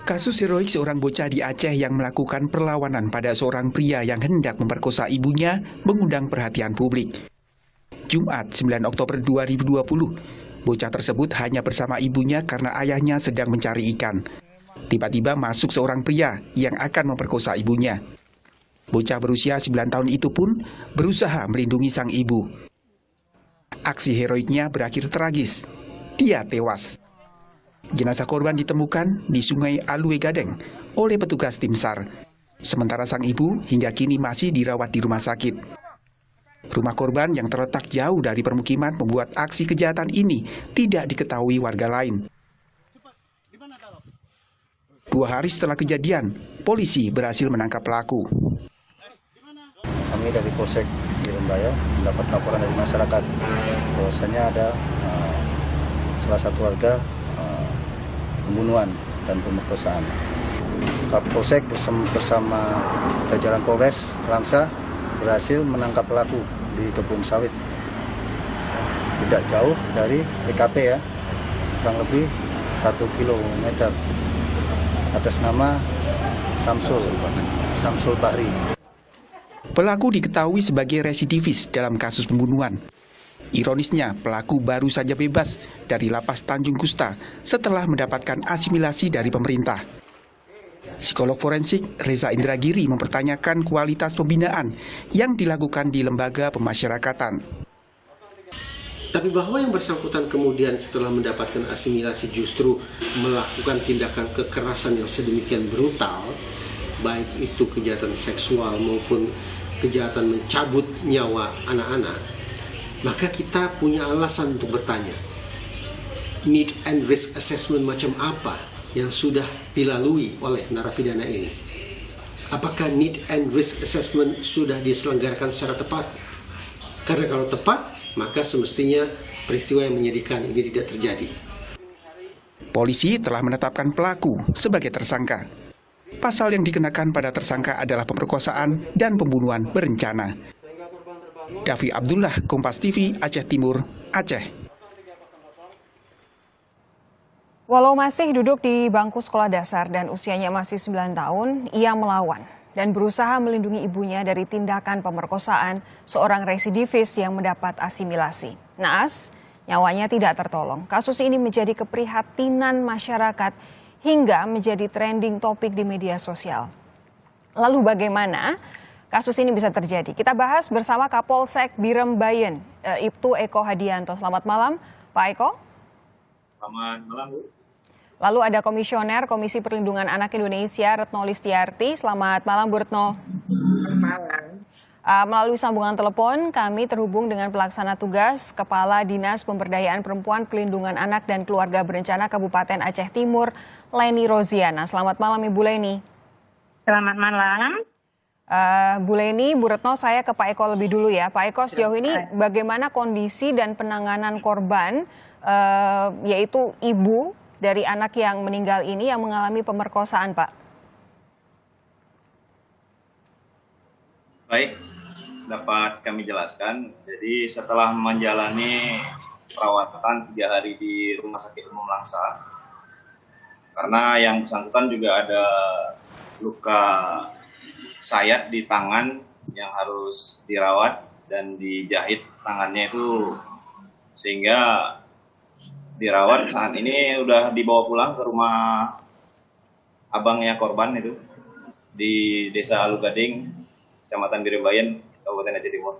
Kasus heroik seorang bocah di Aceh yang melakukan perlawanan pada seorang pria yang hendak memperkosa ibunya mengundang perhatian publik. Jumat 9 Oktober 2020, bocah tersebut hanya bersama ibunya karena ayahnya sedang mencari ikan. Tiba-tiba masuk seorang pria yang akan memperkosa ibunya. Bocah berusia 9 tahun itu pun berusaha melindungi sang ibu. Aksi heroiknya berakhir tragis. Dia tewas. Jenazah korban ditemukan di Sungai Alue Gadeng oleh petugas tim SAR. Sementara sang ibu hingga kini masih dirawat di rumah sakit. Rumah korban yang terletak jauh dari permukiman membuat aksi kejahatan ini tidak diketahui warga lain. 2 hari setelah kejadian, polisi berhasil menangkap pelaku. Kami dari Polsek Birembaya mendapat laporan dari masyarakat bahwasanya ada salah satu warga pembunuhan dan pemerkosaan. Kapolsek bersama jajaran Polres Langsa berhasil menangkap pelaku di kebun sawit tidak jauh dari TKP ya, kurang lebih 1 kilometer, atas nama Samsul Bahri. Pelaku diketahui sebagai residivis dalam kasus pembunuhan. Ironisnya, pelaku baru saja bebas dari lapas Tanjung Kusta setelah mendapatkan asimilasi dari pemerintah. Psikolog forensik Reza Indragiri mempertanyakan kualitas pembinaan yang dilakukan di lembaga pemasyarakatan. Tapi bahwa yang bersangkutan kemudian setelah mendapatkan asimilasi justru melakukan tindakan kekerasan yang sedemikian brutal, baik itu kejahatan seksual maupun kejahatan mencabut nyawa anak-anak, maka kita punya alasan untuk bertanya, need and risk assessment macam apa yang sudah dilalui oleh narapidana ini? Apakah need and risk assessment sudah diselenggarakan secara tepat? Karena kalau tepat, maka semestinya peristiwa yang menyedihkan ini tidak terjadi. Polisi telah menetapkan pelaku sebagai tersangka. Pasal yang dikenakan pada tersangka adalah pemerkosaan dan pembunuhan berencana. Davi Abdullah, Kompas TV, Aceh Timur, Aceh. Walau masih duduk di bangku sekolah dasar dan usianya masih 9 tahun, ia melawan dan berusaha melindungi ibunya dari tindakan pemerkosaan seorang residivis yang mendapat asimilasi. Naas, nyawanya tidak tertolong. Kasus ini menjadi keprihatinan masyarakat hingga menjadi trending topik di media sosial. Lalu bagaimana kasus ini bisa terjadi? Kita bahas bersama Kapolsek Birembayan, Ibtu Eko Hadianto. Selamat malam, Pak Eko. Selamat malam, Bu. Lalu ada Komisioner Komisi Perlindungan Anak Indonesia, Retno Listiarti. Selamat malam, Bu Retno. Selamat malam. Melalui sambungan telepon, kami terhubung dengan pelaksana tugas Kepala Dinas Pemberdayaan Perempuan, Perlindungan Anak dan Keluarga Berencana Kabupaten Aceh Timur, Leni Roziana. Selamat malam, Ibu Leni. Selamat malam. Bu Leni, Bu Retno, saya ke Pak Eko lebih dulu ya. Pak Eko, sejauh ini bagaimana kondisi dan penanganan korban, yaitu ibu dari anak yang meninggal ini yang mengalami pemerkosaan, Pak? Baik, dapat kami jelaskan. Jadi setelah menjalani perawatan 3 hari di Rumah Sakit Umum Langsa, karena yang bersangkutan juga ada luka sayat di tangan yang harus dirawat dan dijahit tangannya itu, sehingga dirawat. Saat ini udah dibawa pulang ke rumah abangnya korban itu di Desa Alugading, Kecamatan Birembayan, Kabupaten Aceh Timur.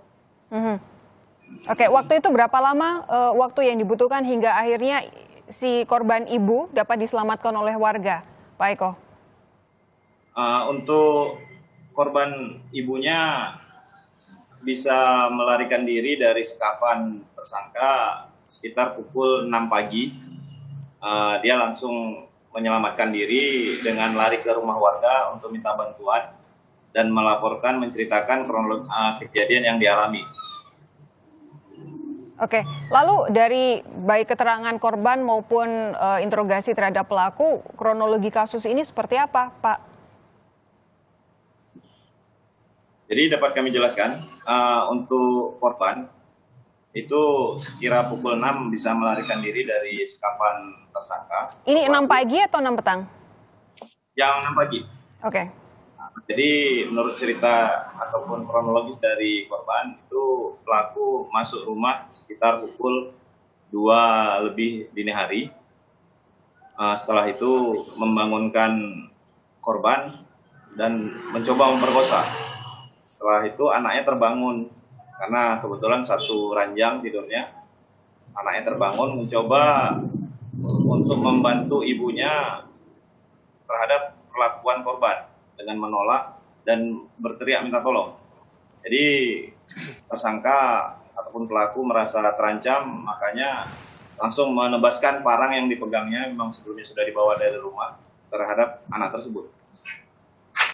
Oke, waktu itu berapa lama waktu yang dibutuhkan hingga akhirnya si korban ibu dapat diselamatkan oleh warga, Pak Eko? Untuk korban ibunya bisa melarikan diri dari sekapan tersangka sekitar pukul 6 pagi. Dia langsung menyelamatkan diri dengan lari ke rumah warga untuk minta bantuan dan melaporkan, menceritakan kronologi kejadian yang dialami. Oke, lalu dari baik keterangan korban maupun interogasi terhadap pelaku, kronologi kasus ini seperti apa, Pak? Jadi dapat kami jelaskan, untuk korban itu sekira pukul 6 bisa melarikan diri dari sekapan tersangka. Ini 6 pagi atau 6 petang? jam 6 pagi. Oke. Jadi menurut cerita ataupun kronologis dari korban itu pelaku masuk rumah sekitar pukul 2 lebih dini hari. Setelah itu membangunkan korban dan mencoba memperkosa. Setelah itu anaknya terbangun karena kebetulan satu ranjang tidurnya. Anaknya terbangun mencoba untuk membantu ibunya terhadap perlakuan korban dengan menolak dan berteriak minta tolong. Jadi tersangka ataupun pelaku merasa terancam, makanya langsung menebaskan parang yang dipegangnya, memang sebelumnya sudah dibawa dari rumah, terhadap anak tersebut.